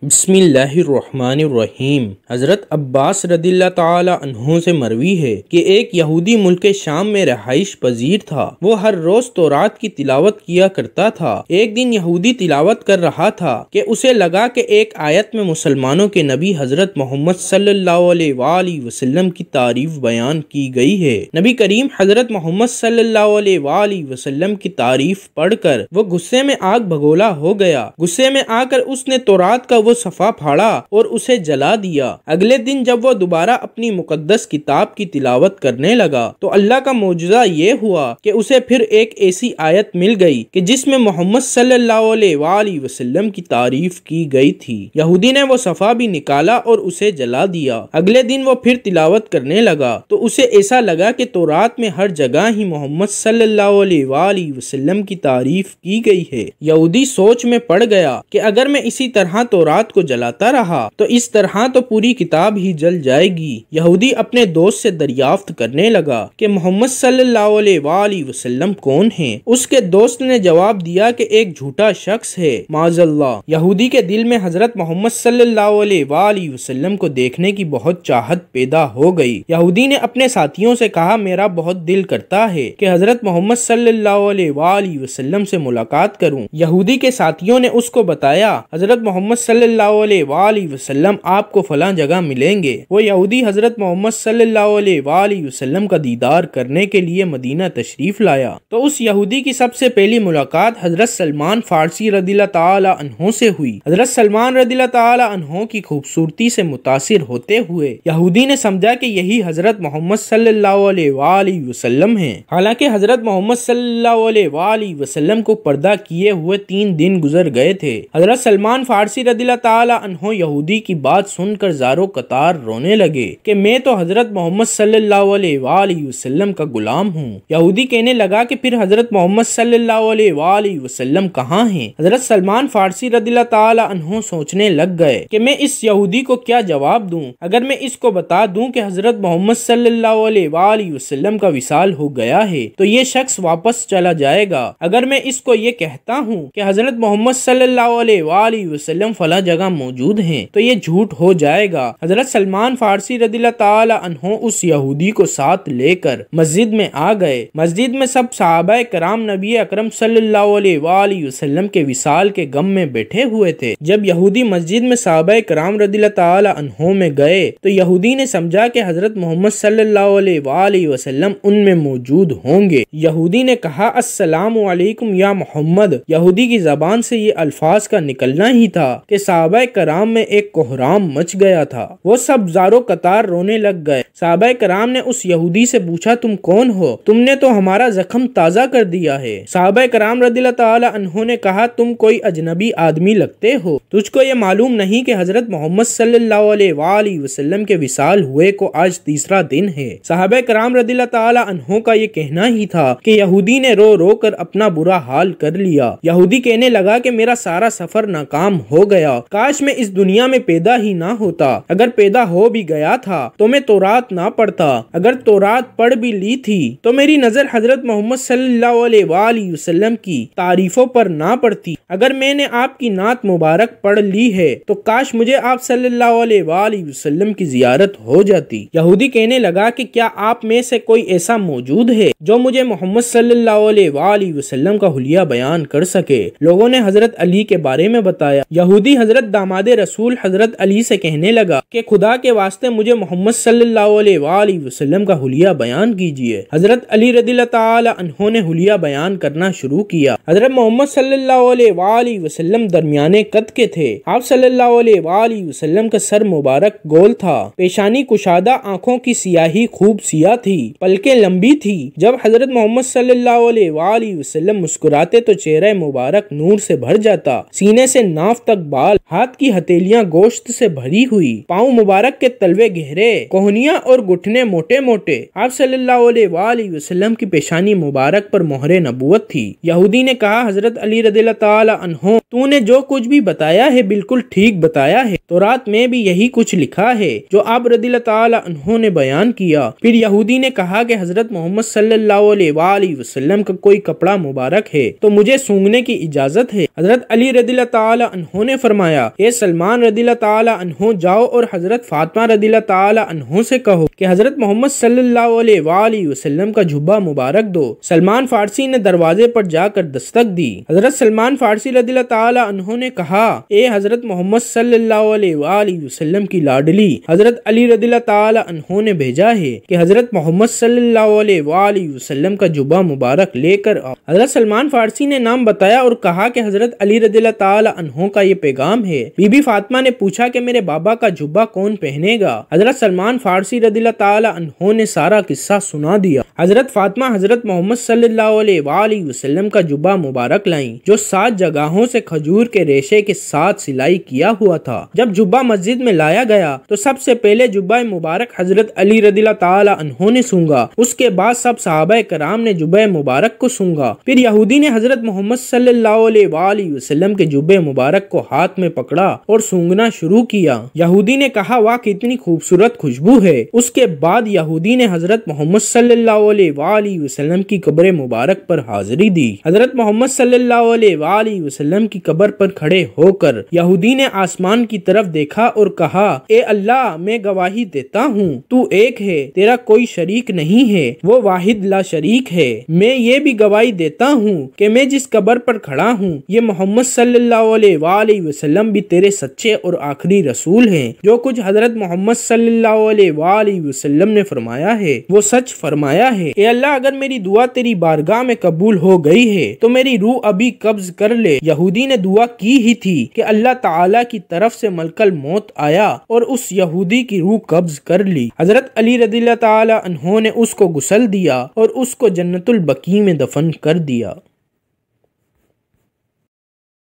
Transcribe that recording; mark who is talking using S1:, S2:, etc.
S1: बिस्मिल्लाहिर्रहमानिर्रहीम। हज़रत अब्बास रदिल्लाह ताला अन्हु से मरवी है कि एक यहूदी मुल्क शाम में रहाइश पजीर था। वो हर रोज तौरात की तिलावत किया करता था। एक दिन यहूदी तिलावत कर रहा था कि उसे लगा कि एक आयत में मुसलमानों के नबी हज़रत मोहम्मद सल्लल्लाहु अलैहि वसल्लम की तारीफ बयान की गई है। नबी करीम हज़रत मोहम्मद सल्लल्लाहु अलैहि वसल्लम की तारीफ पढ़कर वो गुस्से में आग भगोला हो गया। गुस्से में आकर उसने तौरात का वो सफा फाड़ा और उसे जला दिया। अगले दिन जब वो दोबारा अपनी मुकद्दस किताब की तिलावत करने लगा तो अल्लाह का मौजूदा ये हुआ कि उसे फिर एक ऐसी आयत मिल गई कि जिसमें मोहम्मद सल्लल्लाहु अलैहि वसल्लम की तारीफ की गई थी। यहूदी ने वो सफा भी निकाला और उसे जला दिया। अगले दिन वो फिर तिलावत करने लगा तो उसे ऐसा लगा कि तौरात में हर जगह ही मोहम्मद सल्लल्लाहु अलैहि वसल्लम की तारीफ की गई है। यहूदी सोच में पड़ गया कि अगर मैं इसी तरह तौरात को जलाता रहा तो इस तरह तो पूरी किताब ही जल जाएगी। यहूदी अपने दोस्त से दरियाफ्त करने लगा कि मोहम्मद सल्लल्लाहु अलैहि वसल्लम कौन है। उसके दोस्त ने जवाब दिया कि एक झूठा शख्स है, माज़अल्लाह। यहूदी के दिल में हजरत मोहम्मद सल्लल्लाहु अलैहि वसल्लम को देखने की बहुत चाहत पैदा हो गई। यहूदी ने अपने साथियों से कहा, मेरा बहुत दिल करता है कि हजरत मोहम्मद सल्लल्लाहु अलैहि वसल्लम से मुलाकात करूं। यहूदी के साथियों ने उसको बताया, हजरत मोहम्मद सल्लल्लाहु अलैहि वसल्लम आपको फलां जगह मिलेंगे। वो यहूदी हजरत मोहम्मद सल्लल्लाहु अलैहि वसल्लम का दीदार करने के लिए मदीना तशरीफ लाया तो उस यहूदी की सबसे पहली मुलाकात हजरत सलमान फारसी रदिल्लाह ताला अन्हु से हुई। हजरत सलमान रदिल्लाह ताला अन्हु की खूबसूरती से मुतासिर होते हुए यहूदी ने समझा कि यही हजरत मोहम्मद सल्लल्लाहु अलैहि वसल्लम है। हालांकि हजरत मोहम्मद सल्लल्लाहु अलैहि वसल्लम को पर्दा किए हुए 3 दिन गुजर गए थे। हजरत सलमान फारसी रदिल्लाह ताला अन्हु यहूदी की बात सुनकर ज़ारो कतार रोने लगे कि मैं तो हजरत मोहम्मद सल्लल्लाहु अलैहि वसल्लम का गुलाम हूँ। यहूदी कहने लगा कि फिर हजरत मोहम्मद सल्लल्लाहु अलैहि वसल्लम कहाँ हैं? हजरत सलमान फारसी रदिल्लाह ताला अन्हु सोचने लग गए कि मैं इस यहूदी को क्या जवाब दूं। अगर मैं इसको बता दूं कि हजरत मोहम्मद सल्लल्लाहु अलैहि वसल्लम का विसाल हो गया है तो ये शख्स वापस चला जाएगा। अगर मैं इसको ये कहता हूँ कि हजरत मोहम्मद सल्लल्लाहु अलैहि वसल्लम फला जगह मौजूद हैं तो ये झूठ हो जाएगा। हजरत सलमान फारसी रदिल्लाह ताला अन्हु उस यहूदी को साथ लेकर मस्जिद में आ गए। मस्जिद में सब सहाबाए कराम नबी अकरम सल्लल्लाहु अलैहि वसल्लम के विसाल के गम में बैठे हुए थे। जब यहूदी मस्जिद में सहाबाए कराम रदिल्लाह ताला अन्हु में गए तो यहूदी ने समझा कि हजरत मोहम्मद सल्लल्लाहु अलैहि वसल्लम उनमें मौजूद होंगे। यहूदी ने कहा, अस्सलामु अलैकुम या मोहम्मद। यहूदी की जबान से ये अल्फाज का निकलना ही था कि सहाबाए कराम में एक कोहराम मच गया था। वो सब ज़ारो कतार रोने लग गए। सहाबाए कराम ने उस यहूदी से पूछा, तुम कौन हो? तुमने तो हमारा जख्म ताज़ा कर दिया है। सहाबाए कराम रदिल्लाह ताला अन्हु ने कहा, तुम कोई अजनबी आदमी लगते हो। तुझको ये मालूम नहीं कि हजरत मोहम्मद सल्लल्लाहु अलैहि वसल्लम के विसाल हुए को आज 3रा दिन है। सहाबाए कराम रदिल्लाह ताला अन्हु का ये कहना ही था कि यहूदी ने रो रो कर अपना बुरा हाल कर लिया। यहूदी कहने लगा कि मेरा सारा सफर नाकाम हो गया। काश मैं इस दुनिया में पैदा ही ना होता। अगर पैदा हो भी गया था तो मैं तौरात ना पढ़ता। अगर तौरात पढ़ भी ली थी तो मेरी नजर हजरत मोहम्मद सल्लल्लाहु अलैहि वसल्लम की तारीफों पर ना पड़ती। अगर मैंने आपकी नात मुबारक पढ़ ली है तो काश मुझे आप सल्लल्लाहु अलैहि वसल्लम की जियारत हो जाती। यहूदी कहने लगा कि क्या आप में से कोई ऐसा मौजूद है जो मुझे मोहम्मद सल्लल्लाहु अलैहि वसल्लम का हुलिया बयान कर सके। लोगों ने हजरत अली के बारे में बताया। यहूदी हजरत दामादे रसूल हजरत अली से कहने लगा कि खुदा के वास्ते मुझे मोहम्मद सल्लल्लाहु अलैहि वसल्लम का हुलिया बयान कीजिए। हजरत अली रदिल्लाह ताला अन्हु ने हुलिया बयान करना शुरू किया। हजरत मोहम्मद सल्लल्लाहु अलैहि वसल्लम दरमियाने कद के थे। आप सल्लल्लाहु अलैहि वसल्लम का सर मुबारक गोल था, पेशानी कुशादा, आंखों की सियाही खूब सिया थी, पलकें लंबी थी। जब हजरत मोहम्मद सल्लल्लाहु अलैहि वसल्लम मुस्कुराते तो चेहरा मुबारक नूर से भर जाता। सीने से नाफ तक बाल, हाथ की हथेलियां गोश्त से भरी हुई, पाँव मुबारक के तलवे गहरे, कोहनियां और घुटने मोटे मोटे। आप सल्लल्लाहु अलैहि वसल्लम की पेशानी मुबारक पर मोहरे नबूवत थी। यहूदी ने कहा, हजरत अली रदिल्लाह ताला अन्हु, तूने जो कुछ भी बताया है बिल्कुल ठीक बताया है। तौरात में भी यही कुछ लिखा है जो आप रदिल्लाह ताला अन्हु ने बयान किया। फिर यहूदी ने कहा कि हजरत मोहम्मद सल्लल्लाहु अलैहि वसल्लम का कोई कपड़ा मुबारक है तो मुझे सूंघने की इजाजत है। हजरत अली रदिल्लाह ताला अन्हु ने फरमाया, फरमाया, ए सलमान रदिल्लाहु ताला अन्हु, जाओ और हजरत फातिमा रदिल्लाहु ताला अन्हु से कहो कि हजरत मोहम्मद सल्लल्लाहु अलैहि वसल्लम का जुब्बा मुबारक दो। सलमान फारसी ने दरवाजे पर जाकर दस्तक दी। हजरत सलमान फारसी रदिल्लाहु ताला अन्हु ने कहा, ए हजरत मोहम्मद सल्लल्लाहु अलैहि वसल्लम की लाडली हजरत अली रदिल्लाहु ताला अन्हु ने भेजा है कि हजरत मोहम्मद सल्लल्लाहु अलैहि वसल्लम का जुब्बा मुबारक लेकर आओ। हजरत सलमान फारसी ने नाम बताया और कहा कि हजरत अली रदिल्लाहु ताला अन्हु का ये पैगाम है। बीबी फातिमा ने पूछा कि मेरे बाबा का जुब्बा कौन पहनेगा। हजरत सलमान फारसी रदिल्लाहु ताला अन्हु ने सारा किस्सा सुना दिया। हजरत फातिमा हजरत मोहम्मद सल्लल्लाहु अलैहि वसल्लम का जुब्बा मुबारक लाईं, जो 7 जगहों से खजूर के रेशे के साथ सिलाई किया हुआ था। जब जुब्बा मस्जिद में लाया गया तो सबसे पहले जुब्बा मुबारक हजरत अली रदिल्लाहु ताला अन्हु ने सूंघा। उसके बाद सब सहाबाए कराम ने जुब्बा मुबारक को सूंघा। फिर यहूदी ने हजरत मोहम्मद सल्लल्लाहु अलैहि वसल्लम के जुब्बे मुबारक को हाथ में पकड़ा और सूंघना शुरू किया। यहूदी ने कहा, वाह कितनी खूबसूरत खुशबू है। उसके बाद यहूदी ने हजरत मोहम्मद सल्लल्लाहु अलैहि वसल्लम की कब्र मुबारक पर हाजिरी दी। हजरत मोहम्मद सल्लल्लाहु अलैहि वसल्लम की कब्र पर खड़े होकर यहूदी ने आसमान की तरफ देखा और कहा, ए अल्लाह, मैं गवाही देता हूँ तू एक है, तेरा कोई शरीक नहीं है, वो वाहिद ला शरीक है। मैं ये भी गवाही देता हूँ कि मैं जिस कब्र पर खड़ा हूँ ये मोहम्मद सल्लल्लाहु अलैहि वसल्लम भी तेरे सच्चे और आखिरी रसूल हैं। जो कुछ हजरत मोहम्मद सल्लल्लाहु अलैहि वसल्लम ने फरमाया है वो सच फरमाया है। ए अल्लाह, अगर मेरी दुआ तेरी बारगाह में कबूल हो गई है तो मेरी रूह अभी कब्ज कर ले। यहूदी ने दुआ की ही थी कि अल्लाह ताला की तरफ से मलकल मौत आया और उस यहूदी की रूह कब्ज कर ली। हजरत अली रदिल्लाहु ताला अन्हु ने उसको गुस्ल दिया और उसको जन्नतुल बकी में दफन कर दिया।